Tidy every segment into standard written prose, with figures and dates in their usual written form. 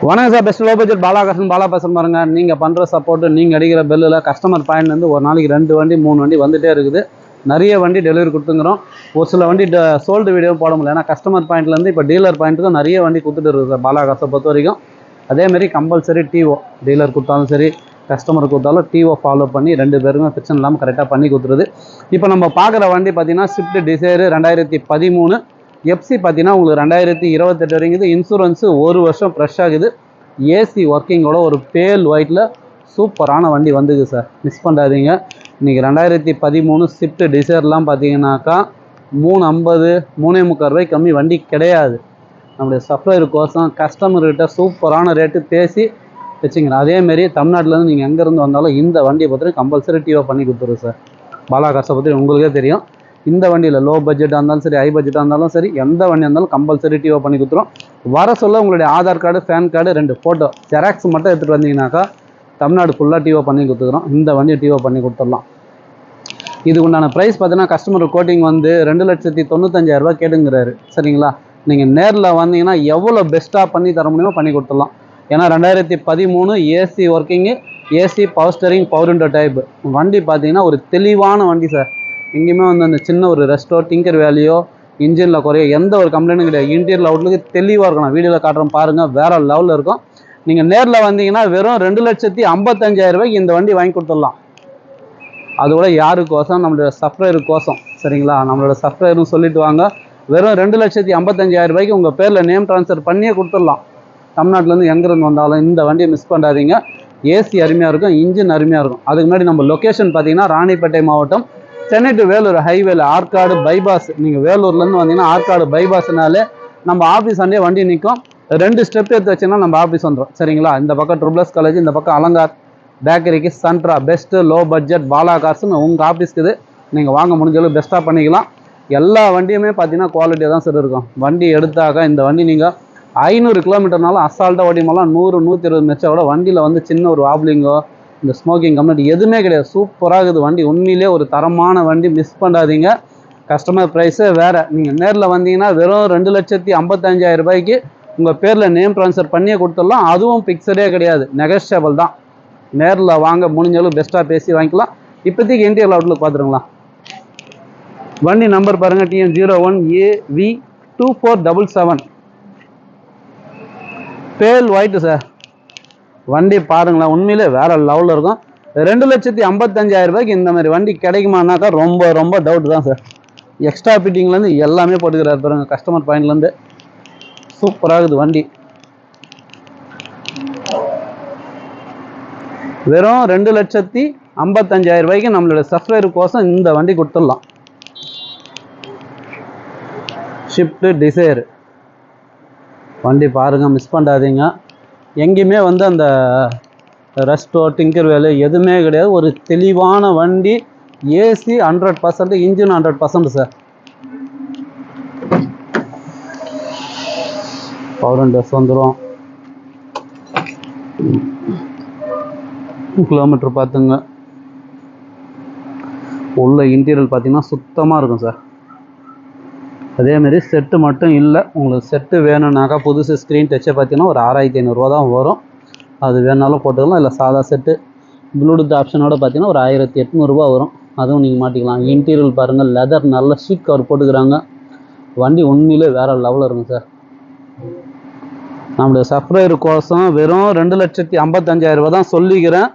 வணக்கம் sir. Best low budget பாலாகாசன் Bala பேசுகிறேன் பாருங்க. நீங்கள் பண்ணுற சப்போர்ட்டு, நீங்கள் அடிக்கிற பெல்லில் கஸ்டமர் பாயிண்ட்லேருந்து ஒரு நாளைக்கு 2 வண்டி 3 வண்டி வந்துகிட்டே இருக்குது. நிறைய வண்டி டெலிவரி கொடுத்துங்கிறோம். ஒரு சில வண்டி சோல்டு வீடியோ போட முடியல. ஏன்னா கஸ்டமர் பாயிண்ட்லேருந்து இப்போ டீலர் பாயிண்ட்டுக்கும் நிறைய வண்டி கொடுத்துட்டு இருக்குது சார் பாலாகாசை பொறுத்த வரைக்கும். அதேமாரி கம்பல்சரி டிஓ டீலர் கொடுத்தாலும் சரி, கஸ்டமர் கொடுத்தாலும் டிஓ ஃபாலோ பண்ணி 2 பேருமே பிரச்சனை இல்லாமல் கரெக்டாக பண்ணி கொடுத்துருது. இப்போ நம்ம பார்க்குற வண்டி பார்த்தீங்கன்னா ஸ்விஃப்ட் டிசைர் 2013 எஃப்சி பார்த்தீங்கன்னா உங்களுக்கு 2028 வரைக்கும். இன்சூரன்ஸு 1 வருஷம் ஃப்ரெஷ் ஆகுது. ஏசி ஒர்க்கிங்கோட ஒரு பேல் ஒயிட்டில் சூப்பரான வண்டி வந்துது சார். மிஸ் பண்ணாதீங்க. இன்றைக்கி 2013 ஸ்விஃப்ட் டிசைர்லாம் பார்த்தீங்கன்னாக்கா 350 3.25 ரூபாய் கம்மி வண்டி கிடையாது. நம்முடைய சப்ளையர் கோசம் கஸ்டமர்கிட்ட சூப்பரான ரேட்டு பேசி வச்சுக்கிறேன். அதேமாரி தமிழ்நாட்டிலேருந்து நீங்கள் எங்கேருந்து வந்தாலும் இந்த வண்டியை பற்றி கம்பல்சரி டிஓ பண்ணி கொடுத்துருவோம் சார். பாலாகாசை பற்றி உங்களுக்கே தெரியும். இந்த வண்டியில் லோ பட்ஜெட்டாக இருந்தாலும் சரி, ஹை பட்ஜெட்டாக இருந்தாலும் சரி, எந்த வண்டியாக இருந்தாலும் கம்பல்சரி டிஓ பண்ணி கொடுத்துரும். வர சொல்ல உங்களுடைய Aadhaar card, pan card, 2 photo xerox மட்டும் எடுத்துகிட்டு வந்தீங்கன்னாக்கா தமிழ்நாடு ஃபுல்லாக டிஓ பண்ணி கொடுத்துக்கிறோம். இந்த வண்டியை டிஓ பண்ணி கொடுத்துடலாம். இதுக்கு உண்டான ப்ரைஸ் பார்த்தீங்கன்னா கஸ்டமர் கோட்டிங் வந்து 2,95,000 ரூபா கேட்டுங்கிறாரு. சரிங்களா? நீங்கள் நேரில் வந்தீங்கன்னா எவ்வளோ பெஸ்ட்டாக பண்ணி தர முடியுமோ பண்ணி கொடுத்துடலாம். ஏன்னா 2013 AC working, AC power steering, power window type வண்டி பார்த்தீங்கன்னா ஒரு தெளிவான வண்டி சார். எங்கேயுமே வந்து அந்த சின்ன ஒரு ரெஸ்டோ, டிங்கர் வேலையோ, இன்ஜினில் குறையோ எந்த ஒரு கம்ப்ளைண்ட்டும் கிடையாது. இன்டீரியர் அவுட்லுக்கு தெளிவாக இருக்கும். நான் வீடியோவில் காட்டுறேன் பாருங்கள், வேறு லெவலில் இருக்கும். நீங்கள் நேரில் வந்தீங்கன்னா வெறும் 2,55,000 ரூபாய்க்கு இந்த வண்டி வாங்கி கொடுத்துடலாம். அதோட யாருக்கோசம்? நம்மளோட சப்ளையருக்கோசம். சரிங்களா? நம்மளோட சப்ளையர்னு சொல்லிட்டு வாங்க. வெறும் 2,55,000 ரூபாய்க்கு உங்கள் பேரில் நேம் ட்ரான்ஸ்ஃபர் பண்ணியே கொடுத்துடலாம். தமிழ்நாட்டிலேருந்து எங்கேருந்து வந்தாலும் இந்த வண்டியை மிஸ் பண்ணாதீங்க. ஏசி அருமையாக இருக்கும், இன்ஜின் அருமையாக இருக்கும். அதுக்கு முன்னாடி நம்ம லொக்கேஷன் பார்த்தீங்கன்னா ராணிப்பேட்டை மாவட்டம், சென்னை டு வேலூர் ஹைவேல ஆற்காடு பைபாஸ். நீங்கள் வேலூர்லேருந்து வந்தீங்கன்னா ஆற்காடு பைபாஸ்னாலே நம்ம ஆஃபீஸ் அண்டே வண்டி நிற்கும். 2 ஸ்டெப் எடுத்து வச்சுன்னா நம்ம ஆஃபீஸ் வந்துடும். சரிங்களா? இந்த பக்கம் ட்ரிபிள்எஸ் காலேஜ், இந்த பக்கம் அலங்கார் பேக்கரிக்கு சன்ட்ரா பெஸ்ட்டு லோ பட்ஜெட் பாலாகாசுன்னு உங்கள் ஆஃபீஸ்க்கு நீங்கள் வாங்க முடிஞ்சளவு பெஸ்ட்டாக பண்ணிக்கலாம். எல்லா வண்டியுமே பார்த்தீங்கன்னா குவாலிட்டியாக தான் சார் இருக்கும். வண்டி எடுத்தாக்க இந்த வண்டி நீங்கள் 500 கிலோமீட்டர்னாலும் அசால்ட்டாக ஓட்டிமாலாம். 100 120 மெச்சா கூட வண்டியில் வந்து சின்ன ஒரு வாப்லிங்கோ, இந்த ஸ்மோக்கிங் கம்ப்ளைண்ட் எதுவுமே கிடையாது. சூப்பராக இருக்குது வண்டி. உண்மையிலே ஒரு தரமான வண்டி. மிஸ் பண்ணாதீங்க. கஸ்டமர் ப்ரைஸே வேறு. நீங்கள் நேரில் வந்தீங்கன்னா வெறும் 2,55,000 ரூபாய்க்கு உங்கள் பேரில் நேம் ட்ரான்ஸ்ஃபர் பண்ணியே கொடுத்துடலாம். அதுவும் ஃபிக்ஸடே கிடையாது, நெகோஷியபிள் தான். நேரில் வாங்க, முடிஞ்சளவு பெஸ்ட்டாக பேசி வாங்கிக்கலாம். இப்போதைக்கு இன்டீரியர் அவுட்லுக் பார்த்துருங்களா? வண்டி நம்பர் பாருங்கள், TN01AV2477 பேல் ஒயிட்டு சார். வண்டி பாருங்களேன், உண்மையிலே வேறு லெவலில் இருக்கும். 2,55,000 ரூபாய்க்கு இந்த மாதிரி வண்டி கிடைக்குமானாக்கா ரொம்ப ரொம்ப டவுட் தான் சார். எக்ஸ்ட்ரா ஃபிட்டிங்லேருந்து எல்லாமே போட்டுக்கிறாரு பாருங்க கஸ்டமர் பாயிண்ட்லேருந்து. சூப்பராக இருக்குது வண்டி. வெறும் 2,55,000 ரூபாய்க்கு நம்மளோட சப்ஸ்கிரைபருக்கோசம் இந்த வண்டி கொடுத்துடலாம். ஸ்விஃப்ட் டிசைர் வண்டி பாருங்கள், மிஸ் பண்ணாதீங்க. எங்கேயுமே வந்து அந்த ரெஸ்டோ, டிங்கர் வேலை எதுவுமே கிடையாது. ஒரு தெளிவான வண்டி. AC 100%, engine 100% sir. Power Windows வந்துடும். கிலோமீட்டர் பார்த்துங்க. உள்ள இன்டீரியர் பார்த்தீங்கன்னா சுத்தமாக இருக்கும் சார். அதேமாரி செட்டு மட்டும் இல்லை, உங்களுக்கு செட்டு வேணும்னாக்கா புதுசு ஸ்க்ரீன் டச்சை பார்த்தீங்கன்னா ஒரு 6,500 ரூபா தான் வரும். அது வேணாலும் போட்டுக்கலாம். இல்லை சாதா செட்டு ப்ளூடூத் ஆப்ஷனோட பார்த்தீங்கன்னா ஒரு 1,800 ரூபா வரும். அதுவும் நீங்கள் மாட்டிக்கலாம். இன்டீரியர் பாருங்கள், லெதர் நல்ல ஷீட் கவர் போட்டுக்கிறாங்க. வண்டி உண்மையிலே வேறு லெவலில் இருக்கும் சார். நம்மளுடைய சப்ளையர் கோசம் வெறும் 2,55,000 ரூபா தான் சொல்லிக்கிறேன்.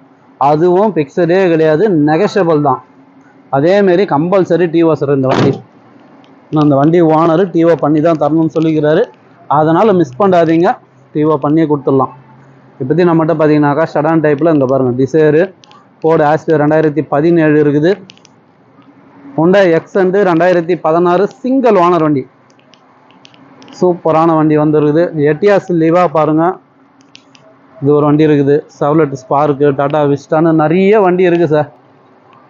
அதுவும் ஃபிக்ஸடே கிடையாது, நெகோஷியபிள் தான். அதேமாரி கம்பல்சரி டிஓ சார். இந்த வண்டி அந்த வண்டி ஓனர் டிஓ பண்ணி தான் தரணும்னு சொல்லிக்கிறாரு. அதனால் மிஸ் பண்ணாதீங்க, டிஓ பண்ணியே கொடுத்துடலாம். இப்போதைக்கு நம்மகிட்ட பார்த்தீங்கன்னாக்கா ஷடான் டைப்பில் இங்கே பாருங்கள் டிசைரு, ஃபோர்டு ஆஸ்டியர் 2017 இருக்குது. ஹோண்டா எக்ஸென்ட் 2016 சிங்கிள் ஓனர் வண்டி. சூப்பரான வண்டி வந்துருக்குது. எட்டியாஸ் லிவா பாருங்கள், இது ஒரு வண்டி இருக்குது. செவ்லெட் ஸ்பார்க்கு, டாடா விஸ்டான்னு நிறைய வண்டி இருக்குது சார்.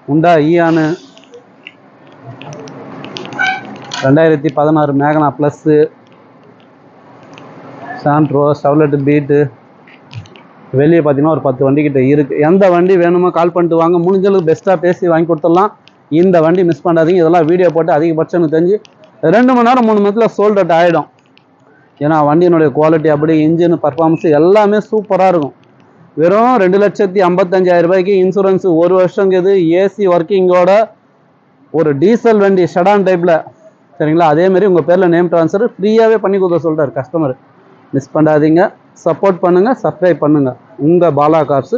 ஹோண்டா ஈயானு 2016 மேகனா ப்ளஸ்ஸு, சாண்ட்ரோ, செவ்லெட் பீட்டு, வெளியே பார்த்தீங்கன்னா ஒரு 10 வண்டி கிட்ட இருக்குது. எந்த வண்டி வேணுமோ கால் பண்ணிட்டு வாங்க. முடிஞ்சளவுக்கு பெஸ்ட்டாக பேசி வாங்கி கொடுத்துடலாம். இந்த வண்டி மிஸ் பண்ணாதீங்க. இதெல்லாம் வீடியோ போட்டு அதிகபட்சம் எனக்கு தெரிஞ்சு 2 மணி நேரம் 3 மணி நேரத்தில் சோல்ட் அவுட் ஆகிடும். ஏன்னா வண்டியினுடைய குவாலிட்டி அப்படி, இன்ஜின் பர்ஃபார்மன்ஸ் எல்லாமே சூப்பராக இருக்கும். வெறும் 2,55,000 ரூபாய்க்கு இன்சூரன்ஸ் 1 வருஷங்கிறது, ஏசி ஒர்க்கிங்கோட ஒரு டீசல் வண்டி ஷடான் டைப்பில், சரிங்களா? அதேமாரி உங்கள் பேரில் நேம் ட்ரான்ஸ்ஃபர் ஃப்ரீயாகவே பண்ணி கொடுக்க சொல்கிறார் கஸ்டமர். மிஸ் பண்ணாதீங்க, சப்போர்ட் பண்ணுங்கள், சப்ஸ்கிரைப் பண்ணுங்கள். உங்கள் பாலா கார்ஸு.